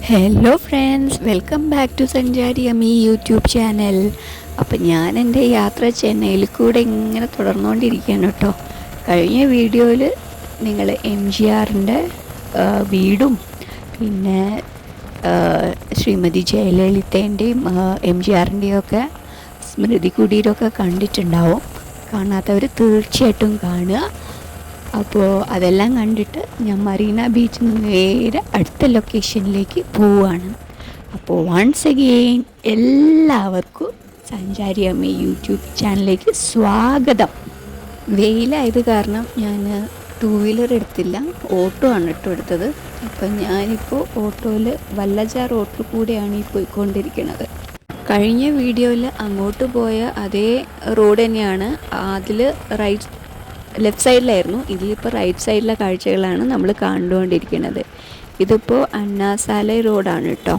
Hello friends, welcome back to Sanchari Ammi YouTube channel. അപ്പം ഞാൻ എൻ്റെ യാത്ര ചെന്നൈയിൽ കൂടെ ഇങ്ങനെ തുടർന്നുകൊണ്ടിരിക്കുകയാണ് കേട്ടോ. കഴിഞ്ഞ വീഡിയോയിൽ നിങ്ങൾ MGRൻ്റെ വീടും പിന്നെ ശ്രീമതി ജയലളിതേൻ്റെയും MGRൻ്റെയും ഒക്കെ സ്മൃതി കുടീരമൊക്കെ കണ്ടിട്ടുണ്ടാവും. കാണാത്തവർ തീർച്ചയായിട്ടും കാണുക. അപ്പോൾ അതെല്ലാം കണ്ടിട്ട് ഞാൻ മറീന ബീച്ചിൽ നിന്ന് നേരെ അടുത്ത ലൊക്കേഷനിലേക്ക് പോവുകയാണ്. അപ്പോൾ വൺസ് അഗെയിൻ എല്ലാവർക്കും സഞ്ചാരി അമ്മ യൂട്യൂബ് ചാനലിലേക്ക് സ്വാഗതം. വെയിലായത് കാരണം ഞാൻ 2 വീലർ എടുത്തില്ല, ഓട്ടോ ആണ് എടുത്തത്. അപ്പം ഞാനിപ്പോൾ ഓട്ടോയിൽ വല്ലജാർ റോട്ടിൽ കൂടെയാണ് ഈ പോയിക്കൊണ്ടിരിക്കുന്നത്. കഴിഞ്ഞ വീഡിയോയിൽ അങ്ങോട്ട് പോയ അതേ റോഡ് തന്നെയാണ്. അതിൽ ലെഫ്റ്റ് സൈഡിലായിരുന്നു, ഇതിലിപ്പോൾ റൈറ്റ് സൈഡിലെ കാഴ്ചകളാണ് നമ്മൾ കണ്ടുകൊണ്ടിരിക്കുന്നത്. ഇതിപ്പോൾ അണ്ണാസാലൈ റോഡാണ് കേട്ടോ.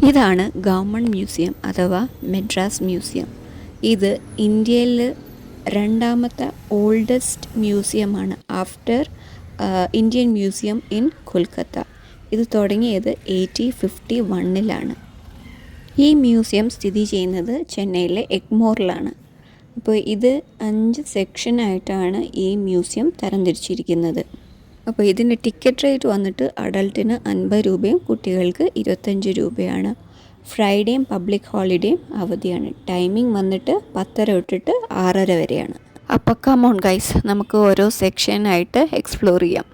ഇതാണ് ഗവൺമെൻറ് മ്യൂസിയം അഥവാ മദ്രാസ് മ്യൂസിയം. ഇത് ഇന്ത്യയിൽ 2ാമത്തെ ഓൾഡസ്റ്റ് മ്യൂസിയമാണ് after Indian museum in Kolkata. ഇത് തുടങ്ങിയത് 1851 ഈ മ്യൂസിയം സ്ഥിതി ചെയ്യുന്നത് ചെന്നൈയിലെ എഗ്മോറിലാണ്. അപ്പോൾ ഇത് 5 സെക്ഷനായിട്ടാണ് ഈ മ്യൂസിയം തരംതിരിച്ചിരിക്കുന്നത്. അപ്പോൾ ഇതിൻ്റെ ടിക്കറ്റ് റേറ്റ് വന്നിട്ട് അഡൾട്ടിന് 50 രൂപയും കുട്ടികൾക്ക് 25 രൂപയാണ്. ഫ്രൈഡേയും പബ്ലിക് ഹോളിഡേയും അവധിയാണ്. ടൈമിംഗ് വന്നിട്ട് 10:30 തൊട്ടിട്ട് 6:30 വരെയാണ്. അപ്പോൾ കമോൺ ഗൈസ്, നമുക്ക് ഓരോ സെക്ഷനായിട്ട് എക്സ്പ്ലോർ ചെയ്യാം.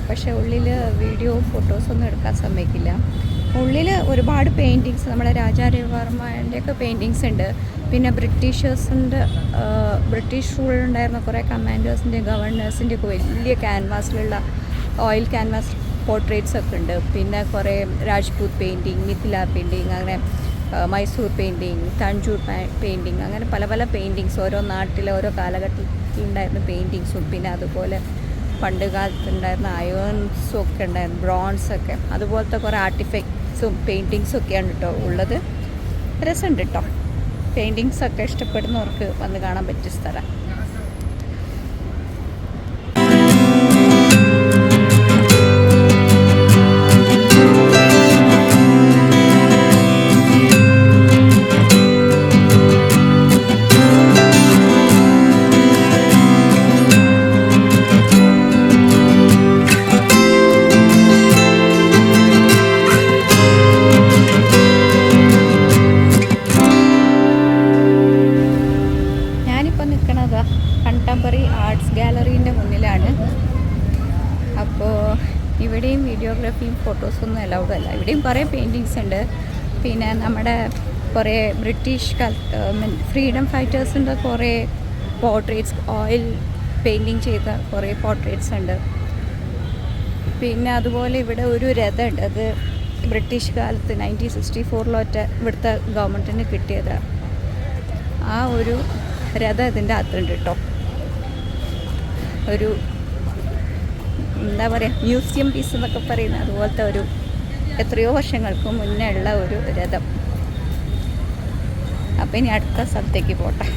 പക്ഷേ ഉള്ളിൽ വീഡിയോ ഫോട്ടോസൊന്നും എടുക്കാൻ സമ്മതിക്കില്ല. ഉള്ളിൽ ഒരുപാട് പെയിൻറ്റിങ്സ്, നമ്മുടെ രാജാ രവിവർമ്മൻ്റെയൊക്കെ പെയിൻറ്റിങ്സ് ഉണ്ട്. പിന്നെ ബ്രിട്ടീഷ് റൂളിലുണ്ടായിരുന്ന കുറേ കമാൻഡേഴ്സിൻ്റെയും ഗവർണേഴ്സിൻ്റെയൊക്കെ വലിയ ക്യാൻവാസിലുള്ള ഓയിൽ ക്യാൻവാസ് പോർട്രേറ്റ്സ് ഒക്കെ ഉണ്ട്. പിന്നെ കുറേ രാജ്പൂത് പെയിൻറ്റിങ്, മിഥില പെയിൻറ്റിങ്, അങ്ങനെ മൈസൂർ പെയിൻറ്റിങ്, തഞ്ചൂർ പെയിൻറ്റിങ്, അങ്ങനെ പല പല പെയിൻറ്റിങ്സ് ഓരോ നാട്ടിലെ ഓരോ കാലഘട്ടത്തിലുണ്ടായിരുന്ന പെയിൻറ്റിങ്സും, പിന്നെ അതുപോലെ പണ്ട് കാലത്തുണ്ടായിരുന്ന അയേൺസും ഒക്കെ ഉണ്ടായിരുന്നു, ബ്രോൺസൊക്കെ, അതുപോലത്തെ കുറേ ആർട്ടിഫാക്ട്സും പെയിൻറ്റിങ്സും ഒക്കെയാണ് കേട്ടോ ഉള്ളത്. രസമുണ്ട് കേട്ടോ. പെയിൻറ്റിങ്സൊക്കെ ഇഷ്ടപ്പെടുന്നവർക്ക് വന്ന് കാണാൻ പറ്റിയ സ്ഥലം. കണ്ടംപററി ആർട്സ് ഗാലറീൻ്റെ മുന്നിലാണ്. അപ്പോൾ ഇവിടെയും വീഡിയോഗ്രാഫിയും ഫോട്ടോസൊന്നും അലൗഡ് അല്ല. ഇവിടെയും കുറേ പെയിൻറ്റിങ്സ് ഉണ്ട്. പിന്നെ നമ്മുടെ കുറേ ബ്രിട്ടീഷ് ഫ്രീഡം ഫൈറ്റേഴ്സിൻ്റെ കുറേ പോർട്രേറ്റ്സ്, ഓയിൽ പെയിൻറ്റിങ് ചെയ്ത കുറേ പോർട്രേറ്റ്സ് ഉണ്ട്. പിന്നെ അതുപോലെ ഇവിടെ ഒരു രഥമുണ്ട്. അത് ബ്രിട്ടീഷ് കാലത്ത് 1964 ഇവിടുത്തെ ഗവൺമെൻറ്റിന് കിട്ടിയത്. ആ ഒരു രഥം ഇതിൻ്റെ അകത്തുണ്ട് കേട്ടോ. ഒരു എന്താ പറയുക, മ്യൂസിയം പീസ് എന്നൊക്കെ പറയുന്നത് അതുപോലത്തെ ഒരു എത്രയോ വർഷങ്ങൾക്ക് മുന്നേ ഉള്ള ഒരു രഥം. അപ്പം ഇനി അടുത്ത സ്ഥലത്തേക്ക് പോട്ടെ.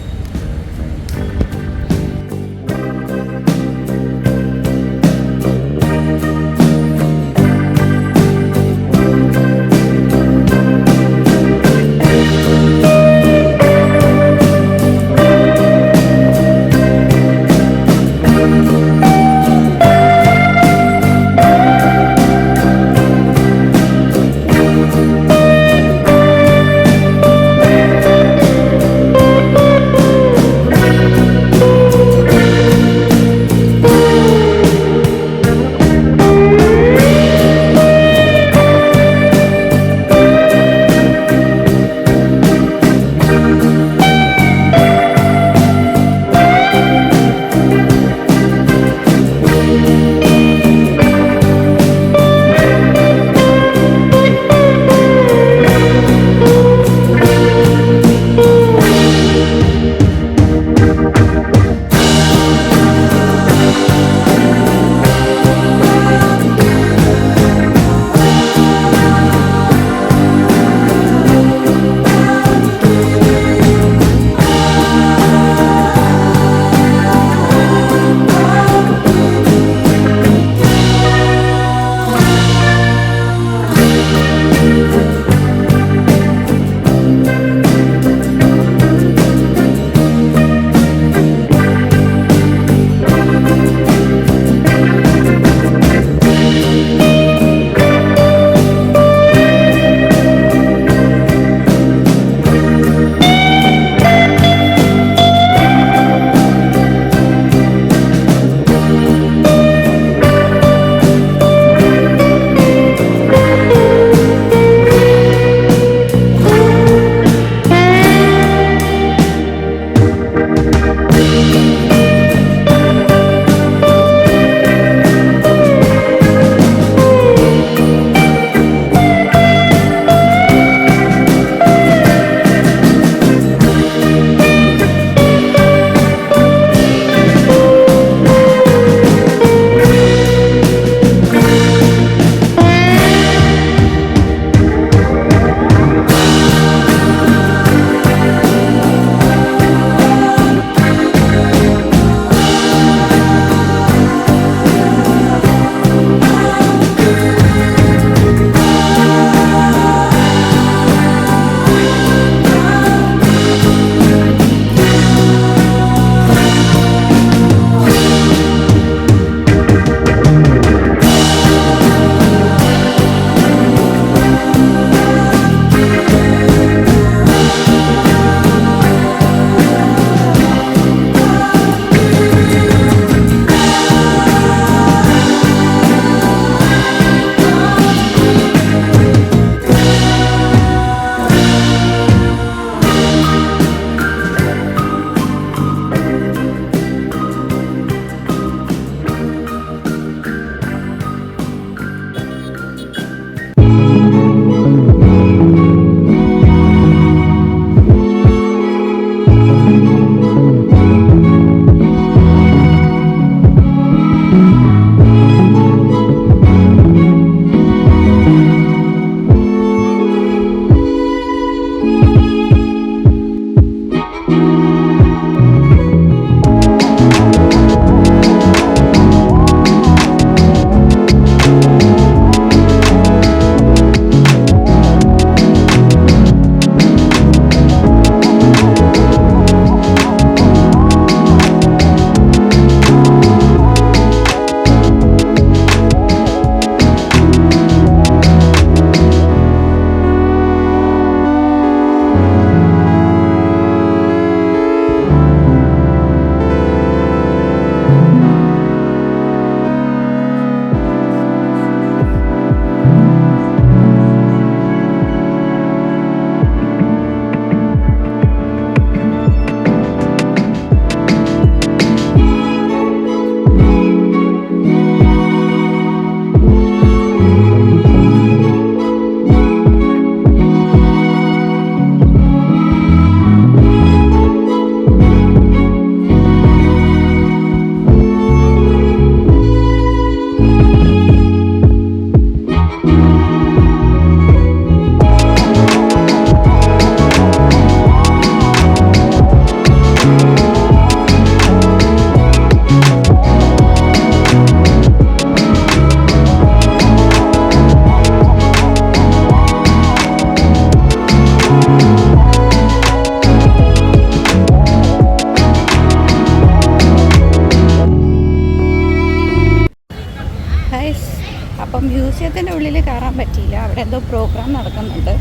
പറ്റിയില്ല. അവിടെ എന്തോ പ്രോഗ്രാം നടക്കുന്നുണ്ട്,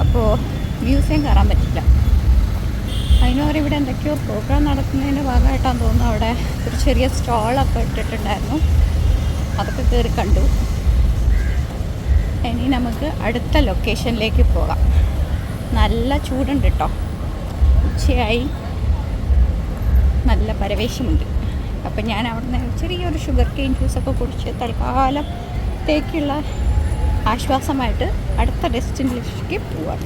അപ്പോൾ മ്യൂസിയം കയറാൻ പറ്റില്ല. അതിനോട് ഇവിടെ എന്തൊക്കെയോ പ്രോഗ്രാം നടക്കുന്നതിൻ്റെ ഭാഗമായിട്ടാണെന്ന് തോന്നുന്നു അവിടെ ഒരു ചെറിയ സ്റ്റോളൊക്കെ ഇട്ടിട്ടുണ്ടായിരുന്നു, അതൊക്കെ കയറി കണ്ടു. ഇനി നമുക്ക് അടുത്ത ലൊക്കേഷനിലേക്ക് പോകാം. നല്ല ചൂടുണ്ട് കേട്ടോ, ഉച്ചയായി, നല്ല പരവേശമുണ്ട്. അപ്പം ഞാൻ അവിടുന്ന് ചെറിയൊരു ഷുഗർ കെയിൻ ജ്യൂസൊക്കെ കുടിച്ച് തൽക്കാലത്തേക്കുള്ള ആശ്വാസമായിട്ട് അടുത്ത ഡെസ്റ്റിനേഷനിലേക്ക് പോവാം.